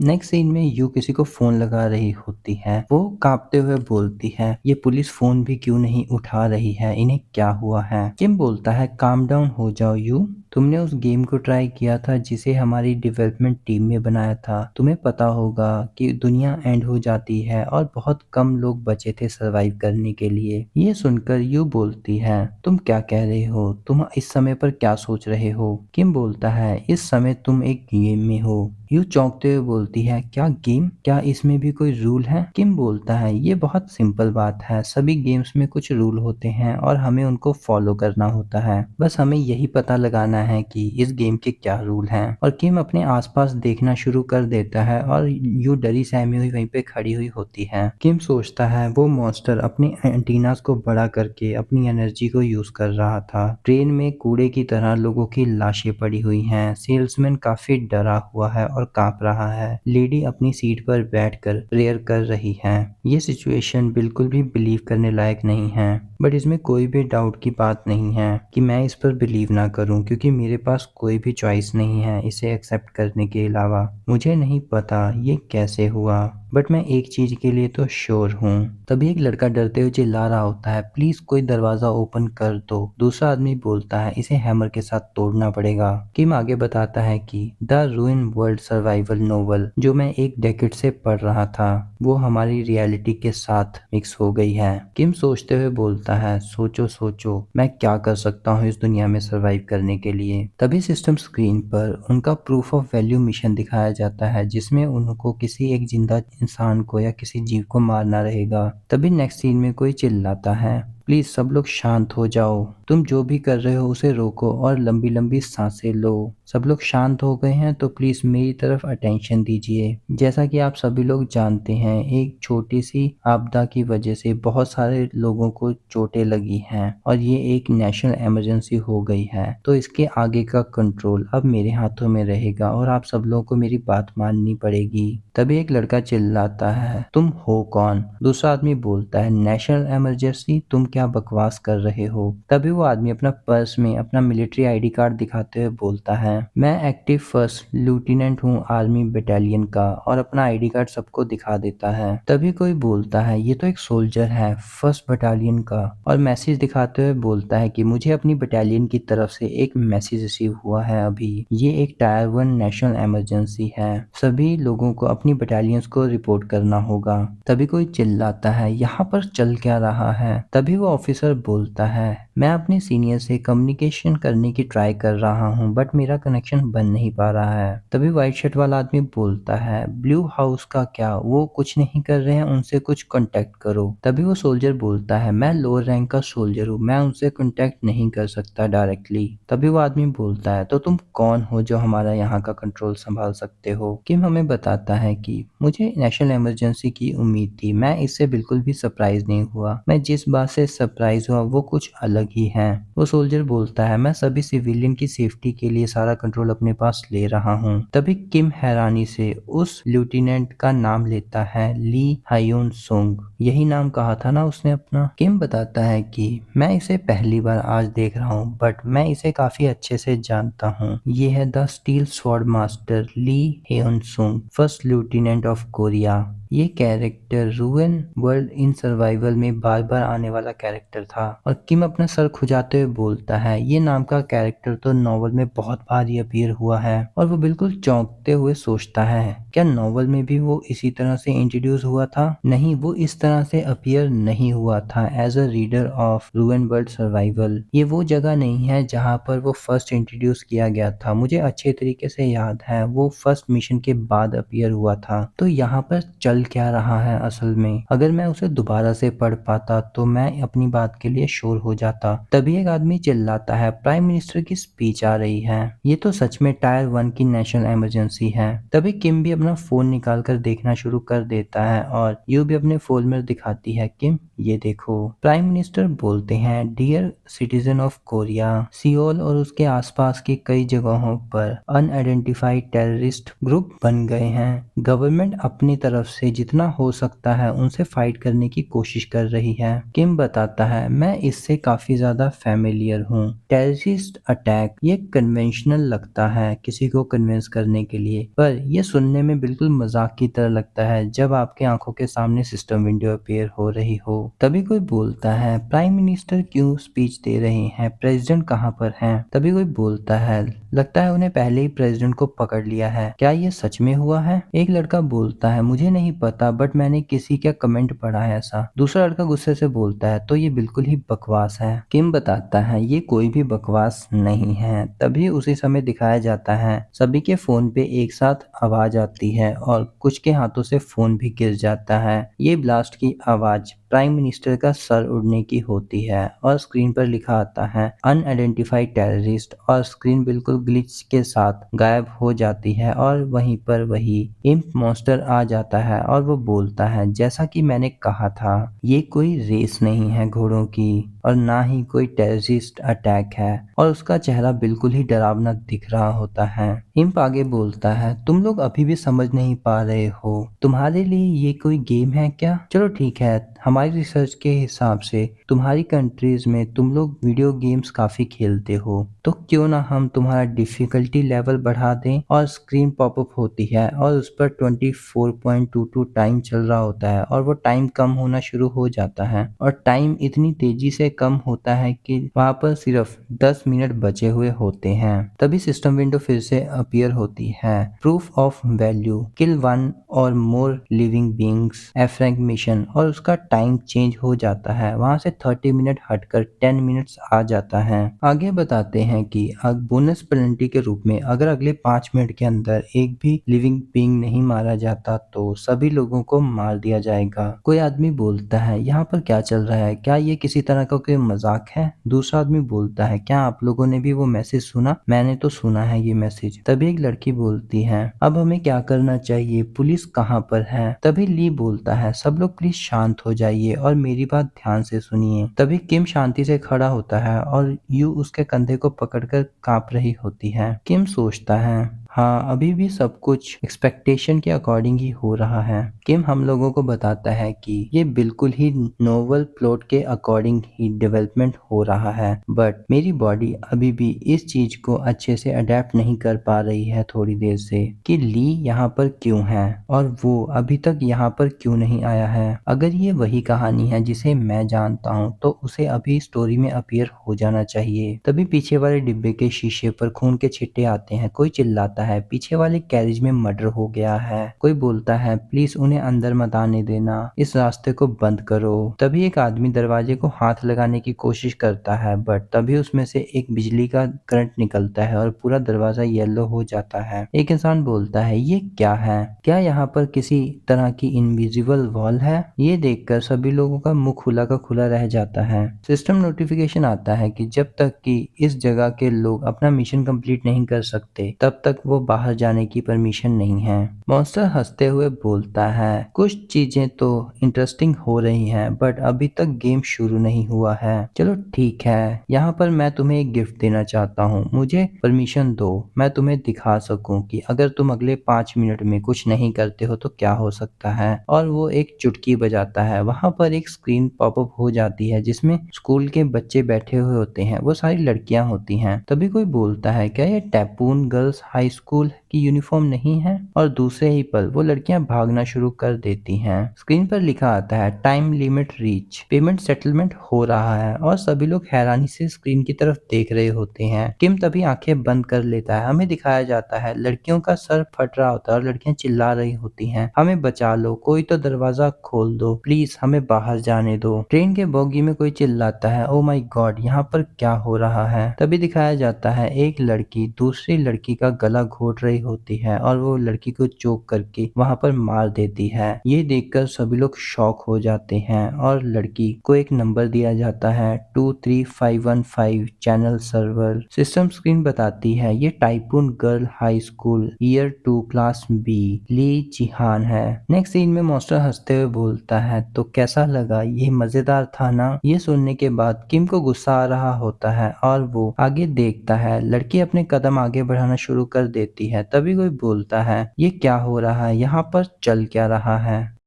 Next scene में you किसी को फोन लगा रही होती है। वो कांपते हुए बोलती है, ये पुलिस फोन भी क्यों नहीं उठा रही है, इन्हें क्या हुआ है। किम बोलता है, काम डाउन हो जाओ यू, तुमने उस गेम को ट्राई किया था जिसे हमारी डेवलपमेंट टीम में बनाया था। तुम्हें पता होगा कि दुनिया एंड हो जाती है और बहुत कम लोग बचे थे सरवाइव करने के लिए। ये सुनकर यू बोलती है, तुम क्या कह रहे हो, तुम इस समय पर क्या सोच रहे हो। किम बोलता है, इस समय तुम एक गेम में हो। यू चौंकते हुए बोलती है, क्या गेम, क्या इसमें भी कोई रूल है। किम बोलता है, ये बहुत सिंपल बात है, सभी गेम्स में कुछ रूल होते हैं और हमें उनको फॉलो करना होता है। बस हमें यही पता लगाना है कि इस गेम के क्या रूल हैं। और किम अपने आसपास देखना शुरू कर देता है और यू डरी सहमी हुई वहीं पे खड़ी हुई होती है। किम सोचता है वो मॉन्स्टर अपने एंटीनास को बड़ा करके अपनी एनर्जी को यूज कर रहा था। ट्रेन में कूड़े की तरह लोगों की लाशें पड़ी हुई हैं। सेल्समैन काफी डरा हुआ है और कांप रहा है। लेडी अपनी सीट पर बैठकर प्रेयर कर रही है। ये सिचुएशन बिल्कुल भी बिलीव करने लायक नहीं है, बट इसमें कोई भी डाउट की बात नहीं है कि मैं इस पर बिलीव ना करूं, क्योंकि मेरे पास कोई भी चॉइस नहीं है इसे एक्सेप्ट करने के अलावा। मुझे नहीं पता ये कैसे हुआ, बट मैं एक चीज के लिए तो श्योर हूँ। तभी एक लड़का डरते हुए चिल्ला रहा होता है, प्लीज कोई दरवाजा ओपन कर दो। दूसरा आदमी बोलता है, इसे हैमर के साथ तोड़ना पड़ेगा। किम आगे बताता है कि द रूइन वर्ल्ड सर्वाइवल नोवेल जो मैं एक डेकेड से पढ़ रहा था, वो हमारी रियलिटी के साथ मिक्स हो गई है। किम सोचते हुए बोलता है, सोचो सोचो मैं क्या कर सकता हूँ इस दुनिया में सर्वाइव करने के लिए। तभी सिस्टम स्क्रीन पर उनका प्रूफ ऑफ वैल्यू मिशन दिखाया जाता है, जिसमें उनको किसी एक जिंदा इंसान को या किसी जीव को मारना रहेगा। तभी नेक्स्ट सीन में कोई चिल्लाता है, प्लीज सब लोग शांत हो जाओ, तुम जो भी कर रहे हो उसे रोको और लंबी लंबी सांसें लो। सब लोग शांत हो गए हैं तो प्लीज मेरी तरफ अटेंशन दीजिए। जैसा कि आप सभी लोग जानते हैं, एक छोटी सी आपदा की वजह से बहुत सारे लोगों को चोटें लगी हैं और ये एक नेशनल इमरजेंसी हो गई है। तो इसके आगे का कंट्रोल अब मेरे हाथों में रहेगा और आप सब लोगों को मेरी बात माननी पड़ेगी। तभी एक लड़का चिल्लाता है, तुम हो कौन। दूसरा आदमी बोलता है, नेशनल इमरजेंसी, तुम क्या बकवास कर रहे हो। तभी वो आदमी अपना पर्स में अपना मिलिट्री आईडी कार्ड दिखाते हुए बोलता है, मैं एक्टिव फर्स्ट लेफ्टिनेंट हूँ आर्मी बटालियन का, और अपना आईडी कार्ड सबको दिखा देता है। तभी कोई बोलता है, ये तो एक सोल्जर है फर्स्ट बटालियन का, और मैसेज दिखाते हुए बोलता है कि मुझे अपनी बटालियन की तरफ से एक मैसेज रिसीव हुआ है अभी। ये एक टायर 1 नेशनल इमरजेंसी है, सभी लोगों को अपनी बटालियंस को रिपोर्ट करना होगा। तभी कोई चिल्लाता है, यहाँ पर चल क्या रहा है। तभी वो ऑफिसर बोलता है, मैं अपने सीनियर से कम्युनिकेशन करने की ट्राई कर रहा हूँ, बट मेरा कनेक्शन बन नहीं पा रहा है। तभी व्हाइट शर्ट वाला आदमी बोलता है, ब्लू हाउस का क्या, वो कुछ नहीं कर रहे हैं, उनसे कुछ कांटेक्ट करो। तभी वो सोल्जर बोलता है, मैं लोअर रैंक का सोल्जर हूँ, मैं उनसे कांटेक्ट नहीं कर सकता डायरेक्टली। तभी वो आदमी बोलता है, तो तुम कौन हो जो हमारा यहाँ का कंट्रोल संभाल सकते हो। किम हमें बताता है कि मुझे नेशनल इमरजेंसी की उम्मीद थी, मैं इससे बिल्कुल भी सरप्राइज नहीं हुआ, मैं जिस बात से सरप्राइज हुआ वो कुछ अलग ही है। वो सोल्जर बोलता है, मैं सभी सिविलियन की सेफ्टी के लिए सारा कंट्रोल अपने पास ले रहा हूँ। तभी किम हैरानी से उस लेफ्टिनेंट का नाम लेता है, ली हायून सुंग। यही नाम कहा था ना उसने अपना। किम बताता है कि मैं इसे पहली बार आज देख रहा हूँ, बट मैं इसे काफी अच्छे से जानता हूँ। ये है द स्टील स्वॉर्ड मास्टर ली हेन सुंग, फर्स्ट लेफ्टिनेंट ऑफ कोरिया। ये कैरेक्टर रूएन वर्ल्ड इन सर्वाइवल में बार बार आने वाला कैरेक्टर था। और किम अपना सर खुजाते हुए बोलता है, ये नाम का कैरेक्टर तो नॉवल में बहुत बार ही अपीयर हुआ है। और वो बिल्कुल चौंकते हुए सोचता है, क्या नॉवल में भी वो इसी तरह से इंट्रोड्यूस हुआ था। नहीं, वो इस तरह से अपीयर नहीं हुआ था एज अ रीडर ऑफ रूएन वर्ल्ड सर्वाइवल। ये वो जगह नहीं है जहाँ पर वो फर्स्ट इंट्रोड्यूस किया गया था। मुझे अच्छे तरीके से याद है, वो फर्स्ट मिशन के बाद अपीयर हुआ था। तो यहाँ पर चल क्या रहा है असल में, अगर मैं उसे दोबारा से पढ़ पाता तो मैं अपनी बात के लिए श्योर हो जाता। तभी एक आदमी चिल्लाता है, प्राइम मिनिस्टर की स्पीच आ रही है। ये तो सच में टायर 1 की नेशनल इमरजेंसी है। तभी किम भी अपना फोन निकाल कर देखना शुरू कर देता है और यू भी अपने फोन में दिखाती है, किम ये देखो। प्राइम मिनिस्टर बोलते हैं, dear citizen of Korea, Seoul और उसके आसपास की कई जगहों पर अनआइडेंटिफाइड टेररिस्ट ग्रुप बन गए हैं। गवर्नमेंट अपनी तरफ से जितना हो सकता है उनसे फाइट करने की कोशिश कर रही है। किम बताता है, मैं इससे काफी ज्यादा फैमिलियर हूँ। टेररिस्ट अटैक ये कन्वेंशनल लगता है किसी को कन्विंस करने के लिए, पर ये सुनने में बिल्कुल मजाक की तरह लगता है जब आपके आंखों के सामने सिस्टम विंडो अपीयर हो रही हो। तभी कोई बोलता है प्राइम मिनिस्टर क्यों स्पीच दे रहे हैं, प्रेसिडेंट कहाँ पर हैं? तभी कोई बोलता है लगता है उन्हें पहले ही प्रेसिडेंट को पकड़ लिया है, क्या ये सच में हुआ है? एक लड़का बोलता है मुझे नहीं पता बट मैंने किसी का कमेंट पढ़ा है ऐसा। दूसरा लड़का गुस्से से बोलता है तो ये बिल्कुल ही बकवास है। किम बताता है ये कोई भी बकवास नहीं है। तभी उसी समय दिखाया जाता है सभी के फोन पे एक साथ आवाज आती है और कुछ के हाथों से फोन भी गिर जाता है। ये ब्लास्ट की आवाज प्राइम मिनिस्टर का सर उड़ने की होती है और स्क्रीन पर लिखा आता है अनआइडेंटिफाइड टेररिस्ट और स्क्रीन बिल्कुल ग्लिच के साथ गायब हो जाती है और वहीं पर वही इम्प मॉन्स्टर आ जाता है और वो बोलता है जैसा कि मैंने कहा था ये कोई रेस नहीं है घोड़ों की और ना ही कोई टेररिस्ट अटैक है और उसका चेहरा बिल्कुल ही डरावना दिख रहा होता है। इम्प आगे बोलता है तुम लोग अभी भी समझ नहीं पा रहे हो, तुम्हारे लिए ये कोई गेम है क्या? चलो ठीक है, हमारी रिसर्च के हिसाब से तुम्हारी कंट्रीज में तुम लोग वीडियो गेम्स काफी खेलते हो, तो क्यों ना हम तुम्हारा डिफिकल्टी लेवल बढ़ा दें। और स्क्रीन पॉपअप होती है और उस पर 24.22 टाइम चल रहा होता है और वो टाइम कम होना शुरू हो जाता है और टाइम इतनी तेजी से कम होता है कि वहां पर सिर्फ 10 मिनट बचे हुए होते हैं। तभी सिस्टम विंडो फिर से अपीयर होती है, proof of value, kill one और मोर लिविंग बींग्स, एफ्रैंक मिशन, और उसका टाइम चेंज हो जाता है, वहां से 30 मिनट हटकर 10 मिनट्स आ जाता है। आगे बताते हैं कि बोनस पेनल्टी के रूप में अगर अगले 5 मिनट के अंदर एक भी लिविंग बींग नहीं मारा जाता तो सभी लोगों को मार दिया जाएगा। कोई आदमी बोलता है यहाँ पर क्या चल रहा है, क्या ये किसी तरह का कोई मजाक है? दूसरा आदमी बोलता है क्या आप लोगों ने भी वो मैसेज सुना? मैंने तो सुना है ये मैसेज। तभी एक लड़की बोलती है अब हमें क्या करना चाहिए, पुलिस कहाँ पर है? तभी ली बोलता है सब लोग प्लीज शांत हो जाइए और मेरी बात ध्यान से सुनिए। तभी किम शांति से खड़ा होता है और यू उसके कंधे को पकड़कर कांप रही होती है। किम सोचता है हाँ अभी भी सब कुछ एक्सपेक्टेशन के अकॉर्डिंग ही हो रहा है। किम हम लोगों को बताता है कि ये बिल्कुल ही नोवेल प्लॉट के अकॉर्डिंग ही डेवलपमेंट हो रहा है बट मेरी बॉडी अभी भी इस चीज को अच्छे से अडेप्ट नहीं कर पा रही है थोड़ी देर से कि ली यहाँ पर क्यों है और वो अभी तक यहाँ पर क्यों नहीं आया है। अगर ये वही कहानी है जिसे मैं जानता हूँ तो उसे अभी स्टोरी में अपीयर हो जाना चाहिए। तभी पीछे वाले डिब्बे के शीशे पर खून के छिट्टे आते हैं, कोई चिल्लाता है पीछे वाले कैरेज में मर्डर हो गया है। कोई बोलता है प्लीज उन्हें अंदर मत आने देना, इस रास्ते को बंद करो। तभी एक आदमी दरवाजे को हाथ लगाने की कोशिश करता है बट तभी उसमें से एक बिजली का करंट निकलता है और पूरा दरवाजा येलो हो जाता है। एक इंसान बोलता है ये क्या है, क्या यहाँ पर किसी तरह की इनविजिबल वॉल है? ये देखकर सभी लोगों का मुंह खुला का खुला रह जाता है। सिस्टम नोटिफिकेशन आता है कि जब तक कि इस जगह के लोग अपना मिशन कंप्लीट नहीं कर सकते तब तक वो बाहर जाने की परमिशन नहीं है। मॉन्स्टर हंसते हुए बोलता है कुछ चीजें तो इंटरेस्टिंग हो रही हैं बट अभी तक गेम शुरू नहीं हुआ है। चलो ठीक है, यहाँ पर मैं तुम्हें एक गिफ्ट देना चाहता हूँ, मुझे परमिशन दो मैं तुम्हें दिखा सकूं कि अगर तुम अगले 5 मिनट में कुछ नहीं करते हो तो क्या हो सकता है। और वो एक चुटकी बजाता है, वहां पर एक स्क्रीन पॉपअप हो जाती है जिसमें स्कूल के बच्चे बैठे हुए होते हैं, वो सारी लड़कियां होती हैं। तभी कोई बोलता है क्या ये टैपून गर्ल्स हाई स्कूल की यूनिफॉर्म नहीं है? और दूसरे ही पल वो लड़कियां भागना शुरू कर देती हैं। स्क्रीन पर लिखा आता है time limit reach, payment settlement हो रहा है और सभी लोग हैरानी से स्क्रीन की तरफ देख रहे होते हैं। किम तभी आंखें बंद कर लेता है। हमें दिखाया जाता है लड़कियों का सर फट रहा होता है और लड़कियां चिल्ला रही होती हैं हमें बचा लो, कोई तो दरवाजा खोल दो प्लीज, हमें बाहर जाने दो। ट्रेन के बोगी में कोई चिल्लाता है ओ माय गॉड यहाँ पर क्या हो रहा है। तभी दिखाया जाता है एक लड़की दूसरी लड़की का गला घोट रही होती है और वो लड़की को चोक करके वहां पर मार देती है। ये देखकर सभी लोग शॉक हो जाते हैं और लड़की को एक नंबर दिया जाता है 23515 चैनल सर्वर। सिस्टम स्क्रीन बताती है ये Typhoon Girl High School year 2 class B Lee Jihan है। नेक्स्ट सीन में मॉन्स्टर हंसते हुए बोलता है तो कैसा लगा, ये मजेदार था ना? ये सुनने के बाद किम को गुस्सा आ रहा होता है और वो आगे देखता है, लड़की अपने कदम आगे बढ़ाना शुरू कर देती है। तभी कोई बोलता है ये क्या हो रहा है, यहाँ पर चल क्या रहा है?